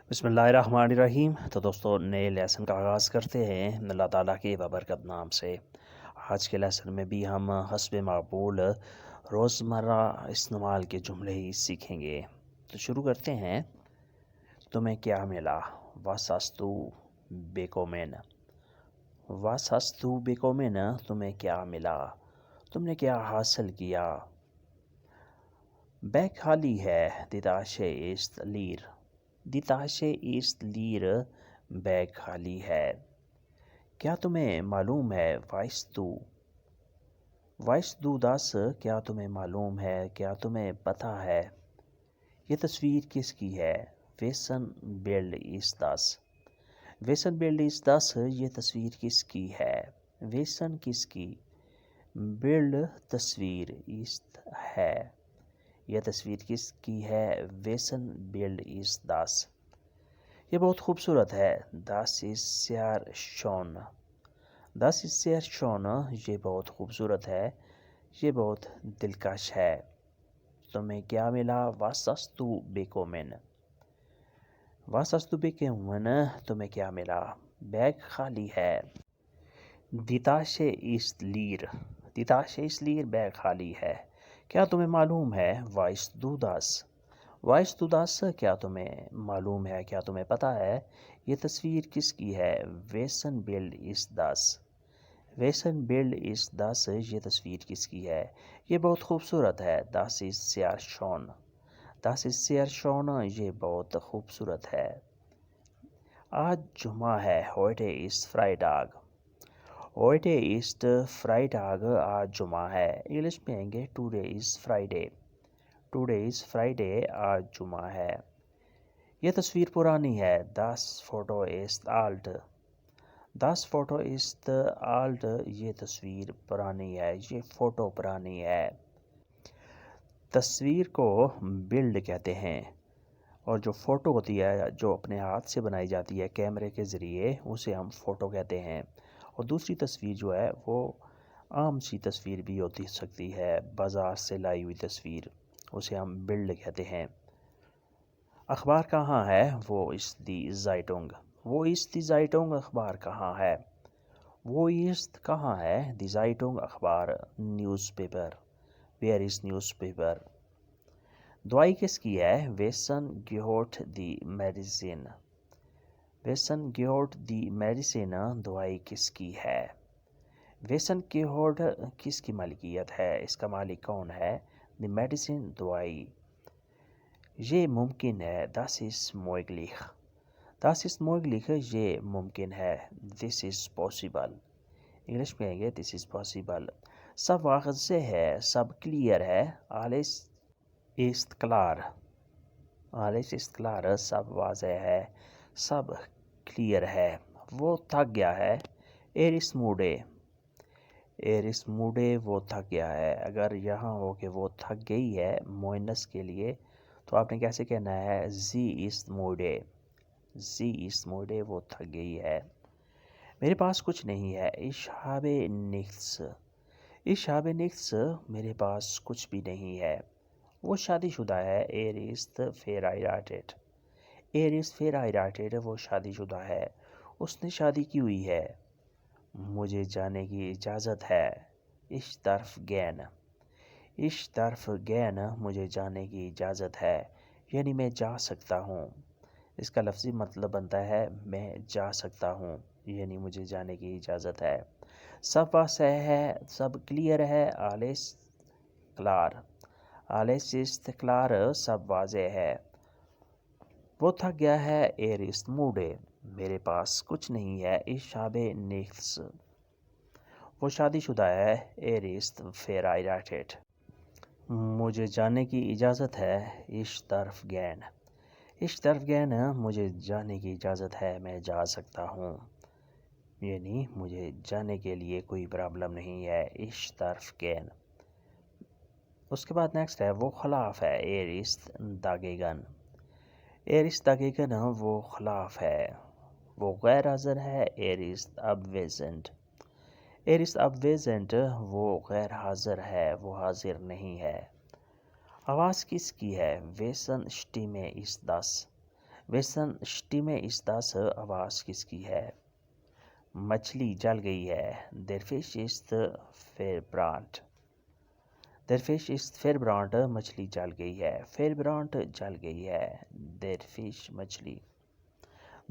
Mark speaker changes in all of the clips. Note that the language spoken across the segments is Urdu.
Speaker 1: بسم اللہ الرحمن الرحیم۔ تو دوستو نئے لیسن کا آغاز کرتے ہیں اللہ تعالیٰ کے بابرکت نام سے۔ آج کے لیسن میں بھی ہم حسب معقول روزمرہ استعمال کے جملے ہی سیکھیں گے۔ تو شروع کرتے ہیں۔ تمہیں کیا ملا؟ Was hast du bekommen؟ Was hast du bekommen؟ تمہیں کیا ملا؟ تم نے کیا حاصل کیا؟ بیگ خالی ہے۔ Die Tasche ist leer۔ Die Tasche ist leer۔ Bag خالی ہے۔ کیا تمہیں معلوم ہے؟ Weißt du؟ Weißt du das؟ کیا تمہیں معلوم ہے؟ کیا تمہیں پتہ ہے؟ یہ تصویر کس کی ہے؟ Wessen Bild ist das؟ Wessen Bild ist das؟ یہ تصویر کس کی ہے؟ Wessen کس کی؟ Bild تصویر ist ہے۔ یہ تصویر کس کی ہے؟ Wessen Bild ist das؟ یہ بہت خوبصورت ہے۔ Das ist sehr schön۔ Das ist sehr schön۔ یہ بہت خوبصورت ہے، یہ بہت دلکش ہے۔ تمہیں کیا ملا؟ Was hast du bekommen؟ Was hast du bekommen؟ تمہیں کیا ملا؟ بیگ خالی ہے۔ Die Tasche ist leer۔ Die Tasche ist leer۔ Bag خالی ہے۔ کیا تمہیں معلوم ہے؟ Weißt du das؟ Weißt du das؟ کیا تمہیں معلوم ہے؟ کیا تمہیں پتہ ہے؟ یہ تصویر کس کی ہے؟ Wessen Bild ist das؟ Wessen Bild ist das؟ یہ تصویر کس کی ہے؟ یہ بہت خوبصورت ہے۔ Das ist sehr schön۔ Das ist sehr schön۔ یہ بہت خوبصورت ہے۔ آج جمعہ ہے۔ Heute ist Freitag۔ Heute ist Freitag۔ آج جمعہ ہے۔ انگلش میں کہیں گے Today is Friday۔ Today is Friday۔ آج جمعہ ہے۔ یہ تصویر پرانی ہے۔ Das Foto ist alt۔ Das Foto ist alt۔ یہ تصویر پرانی ہے، یہ فوٹو پرانی ہے۔ تصویر کو بلڈ کہتے ہیں، اور جو فوٹو ہوتی ہے جو اپنے ہاتھ سے بنائی جاتی ہے کیمرے کے ذریعے، اسے ہم فوٹو کہتے ہیں۔ اور دوسری تصویر جو ہے وہ عام سی تصویر بھی ہوتی سکتی ہے، بازار سے لائی ہوئی تصویر، اسے ہم بلڈ کہتے ہیں۔ اخبار کہاں ہے؟ وہ ist die Zeitung۔ وہ ist die Zeitung۔ اخبار کہاں ہے؟ وہ ist کہاں ہے؟ die Zeitung اخبار، news paper. where is newspaper؟ دوائی کس کی ہے؟ Wessen gehört die Medizin؟ Wessen gehört die Medizin؟ دوائی کس کی ہے؟ Wessen gehört کس کی مالکیت ہے؟ اس کا مالک کون ہے؟ die Medicine دوائی۔ یہ ممکن ہے۔ Das ist möglich۔ Das ist möglich۔ یہ ممکن ہے۔ This is possible۔ انگلش میں کہیں گے This is possible۔ سب واضح ہے، سب کلیئر ہے۔ Alles ist klar۔ Alles ist klar۔ سب واضح ہے، سب کلیئر ہے۔ وہ تھک گیا ہے۔ Er ist müde۔ Er ist müde۔ وہ تھک گیا ہے۔ اگر یہاں ہو کہ وہ تھک گئی ہے مؤنث کے لیے، تو آپ نے کیسے کہنا ہے؟ Sie ist müde۔ Sie ist müde۔ وہ تھک گئی ہے۔ میرے پاس کچھ نہیں ہے۔ Ich habe nichts۔ Ich habe nichts۔ میرے پاس کچھ بھی نہیں ہے۔ وہ شادی شدہ ہے۔ Er ist verheiratet۔ Er ist verheiratet۔ وہ شادی شدہ ہے، اس نے شادی کی ہوئی ہے۔ مجھے جانے کی اجازت ہے۔ Ich darf gehen۔ Ich darf gehen۔ مجھے جانے کی اجازت ہے، یعنی میں جا سکتا ہوں۔ اس کا لفظی مطلب بنتا ہے میں جا سکتا ہوں، یعنی مجھے جانے کی اجازت ہے۔ سب واضح ہے، سب کلیئر ہے۔ Alles klar۔ Alles ist klar۔ سب واضح ہے۔ وہ تھک گیا ہے۔ Er ist müde۔ میرے پاس کچھ نہیں ہے۔ Ich habe nichts۔ وہ شادی شدہ ہے۔ Er ist verheiratet۔ مجھے جانے کی اجازت ہے۔ Ich darf gehen۔ Ich darf gehen۔ مجھے جانے کی اجازت ہے، میں جا سکتا ہوں، یعنی مجھے جانے کے لیے کوئی پرابلم نہیں ہے۔ Ich darf gehen۔ اس کے بعد نیکسٹ ہے وہ خلاف ہے۔ Er ist dagegen۔ Er ist dagegen۔ وہ خلاف ہے، وہ غیر حاضر ہے۔ Er ist abwesend۔ Er ist abwesend۔ وہ غیر حاضر ہے، وہ حاضر نہیں ہے۔ آواز کس کی ہے؟ Wessen Stimme ist das؟ ویسن اسٹیمے اس دس آواز کس کی ہے؟ مچھلی جل گئی ہے. دیر فش از فیر برانٹ. دیر فش از فیر برانٹ مچھلی جل گئی ہے. فیر برانٹ جل گئی ہے. دیر فش مچھلی.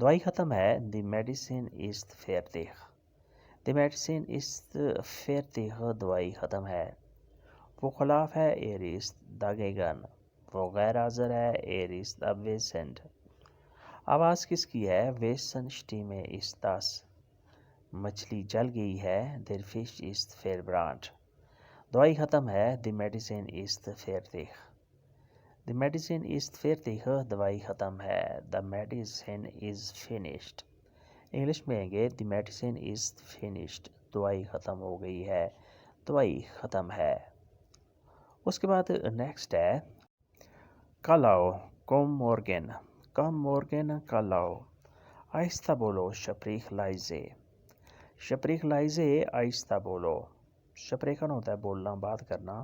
Speaker 1: دوائی ختم ہے. دی میڈیسن از فیرتیخ. دی میڈیسن از فیرتیخ دوائی ختم ہے. وہ خلاف ہے. ایر از داگیگن. وہ غیر حاضر ہے. ایر از ابویسنٹ. آواز کس کی ہے؟ ویسن اسٹیمے اس دس. مچھلی جل گئی ہے. دیر فش از فیر برانٹ. دوائی ختم ہے. دی میڈیسن از فیرتیخ. دی میڈیسن از فیرتیخ دوائی ختم ہے. The medicine is finished. English میں آئیں گے دی میڈیسن از فینشڈ. دوائی ختم ہو گئی ہے. دوائی ختم ہے. اس کے بعد نیکسٹ ہے کل آؤ. کوم مورگن. کم مورگن کل آؤ. آہستہ بولو. شپریخ لائزے. شپریخ لائزے آہستہ بولو. شپریخن ہوتا ہے بولنا بات کرنا.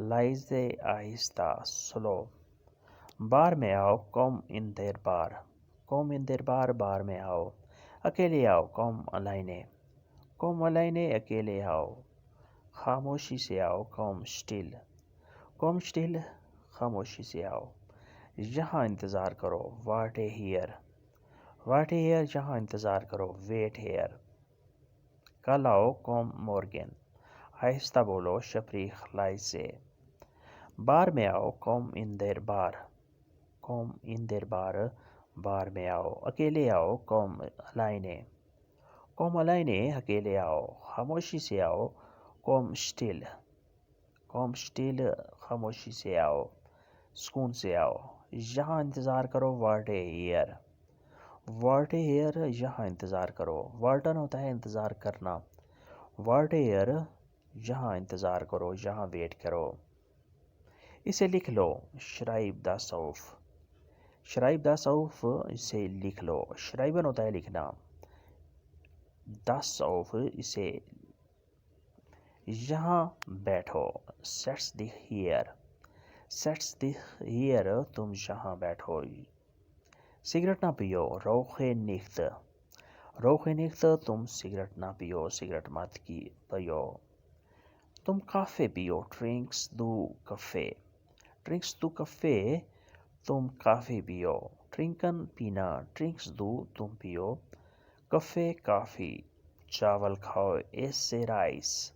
Speaker 1: لائزے آہستہ سلو. بار میں آؤ. کوم ان دیر بار. کوم ان دیر بار بار میں آؤ. اکیلے آؤ. کوم الائنے. کوم الائنے اکیلے آؤ. خاموشی سے آؤ. کوم اسٹل. کوم اسٹل خاموشی سے آؤ. یہاں انتظار کرو. Wait here. Wait here یہاں انتظار کرو. Wait here. کل آؤ. کوم مورگن. آہستہ بولو. شپریخ لائزے. بار میں آؤ. کوم ان دیر بار. کوم ان دیر بار بار میں آؤ. اکیلے آؤ. کوم الائنے. کوم الائنے اکیلے آؤ. خاموشی سے آؤ. کوم اسٹل. کوم اسٹل خاموشی سے آؤ. سکون سے آؤ. یہاں انتظار کرو. Wait here. Wait here یہاں انتظار کرو. واٹن ہوتا ہے انتظار کرنا. واٹ اے ہیئر یہاں انتظار کرو. یہاں ویٹ کرو. اسے لکھ لو. شرائب دا سوف. شرائب دا سوف اسے لکھ لو. شرائبن ہوتا ہے لکھنا. دا سوف اسے. یہاں بیٹھو. سیٹس دی ہیئر. سیٹس دی ہیئر تم یہاں بیٹھو. سگریٹ نہ پیو. روخے نیخت. روخے نیخت تم سگریٹ نہ پیو. سگریٹ مت کی پیو. تم کافے پیو. ڈرنکس دو کافے. ڈرنکس دو کافے تم کافی پیو. ڈرنکن پینا. ڈرنکس دو تم پیو. کافے کافی. چاول کھاؤ. ایسے رائس.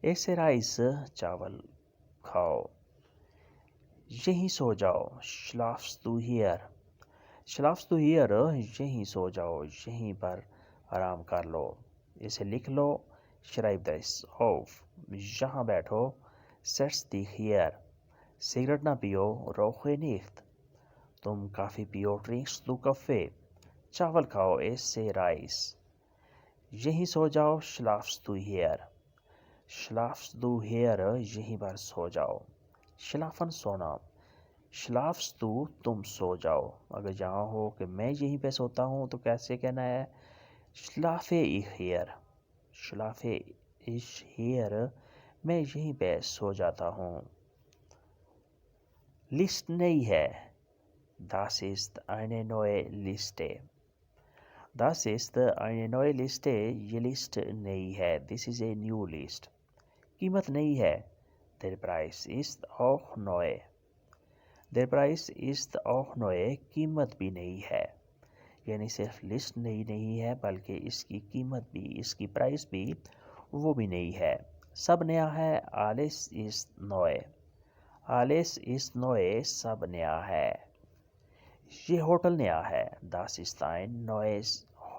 Speaker 1: ایسے رائس چاول کھاؤ. یہیں سو جاؤ. شلافس دو ہیئر. شلافس دو ہیئر یہیں سو جاؤ. یہیں پر آرام کر لو. اسے لکھ لو. شرائب دس آف. یہاں بیٹھو. سیٹس دی ہیئر. سگریٹ نہ پیو. روخے نیخت تم کافی پیو. ڈرنکس دو کافے. چاول کھاؤ. ایسے رائس. یہیں سو جاؤ. شلافس دو ہیئر. شلافس دو ہیئر یہیں پر سو جاؤ. شلافن سونا. شلافس دو تم سو جاؤ. اگر یہاں ہو کہ میں یہیں پہ سوتا ہوں تو کیسے کہنا ہے؟ شلافے ایک ہیئر. شلافے ایش ہیئر میں یہیں پہ سو جاتا ہوں. لسٹ نئی ہے. Das ist eine neue Liste. Das ist eine neue Liste. یہ لسٹ نئی ہے. This is a new list. قیمت نئی ہے. Der Preis ist auch neu. Der Preis ist auch neu. قیمت بھی نئی ہے. یعنی صرف لسٹ نئی نہیں ہے بلکہ اس کی قیمت بھی, اس کی پرائس بھی وہ بھی نئی ہے. سب نیا ہے. Alles ist neu. Alles ist neu. سب نیا ہے. یہ ہوٹل نیا ہے. Das ist ein neues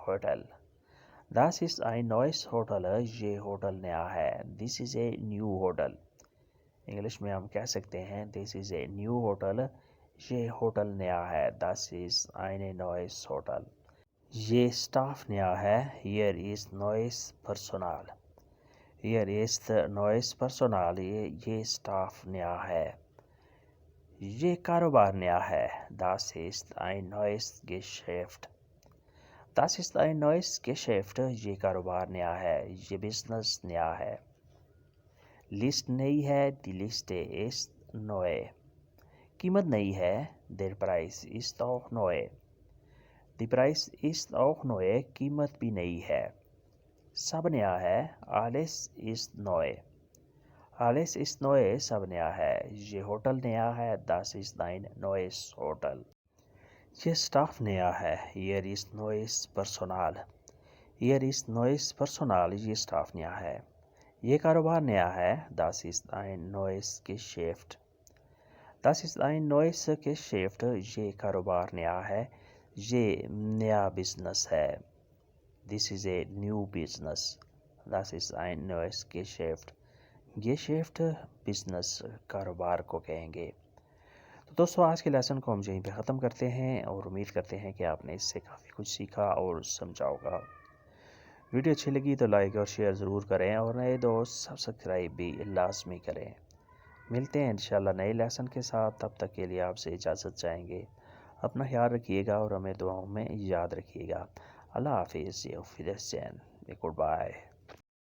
Speaker 1: Hotel. Das ist ein neues Hotel. یہ ہوٹل نیا ہے. This is a new hotel. English میں ہم کہہ سکتے ہیں This is a new hotel. یہ ہوٹل نیا ہے. Das ist ein neues Hotel. یہ سٹاف نیا ہے. Here is neues Personal. Here ist neues Personal. یہ سٹاف نیا ہے. یہ کاروبار نیا ہے. Das ist ein neues Geschäft. Das ist ein neues Geschäft. یہ کاروبار نیا ہے. یہ بزنس نیا ہے. لسٹ نئی ہے. Die Liste ist neu. قیمت نئی ہے. Der Preis ist auch neu. The price is auch neu. قیمت بھی نئی ہے. سب نیا ہے. Alles ist neu. Alles ist neu. سب نیا ہے. یہ ہوٹل نیا ہے. Das ist ein neues Hotel. یہ سٹاف نیا ہے. Hier ist neues Personal. Hier ist neues Personal. یہ سٹاف نیا ہے. یہ کاروبار نیا ہے. Das ist ein neues Geschäft. Das ist ein neues Geschäft. یہ کاروبار نیا ہے. یہ نیا بزنس ہے. This is a new business. Das ist ein neues Geschäft. Geschäft business کاروبار کو کہیں گے. تو دوستو آج کے لیسن کو ہم یہیں پہ ختم کرتے ہیں اور امید کرتے ہیں کہ آپ نے اس سے کافی کچھ سیکھا اور سمجھا ہوگا. ویڈیو اچھی لگی تو لائک اور شیئر ضرور کریں اور نئے دوست سبسکرائب بھی لازمی کریں. ملتے ہیں انشاءاللہ نئے لیسن کے ساتھ. تب تک کے لیے آپ سے اجازت چاہیں گے. اپنا خیال رکھیے گا اور ہمیں دعاؤں میں یاد رکھیے گا. اللہ حافظ. Good bye.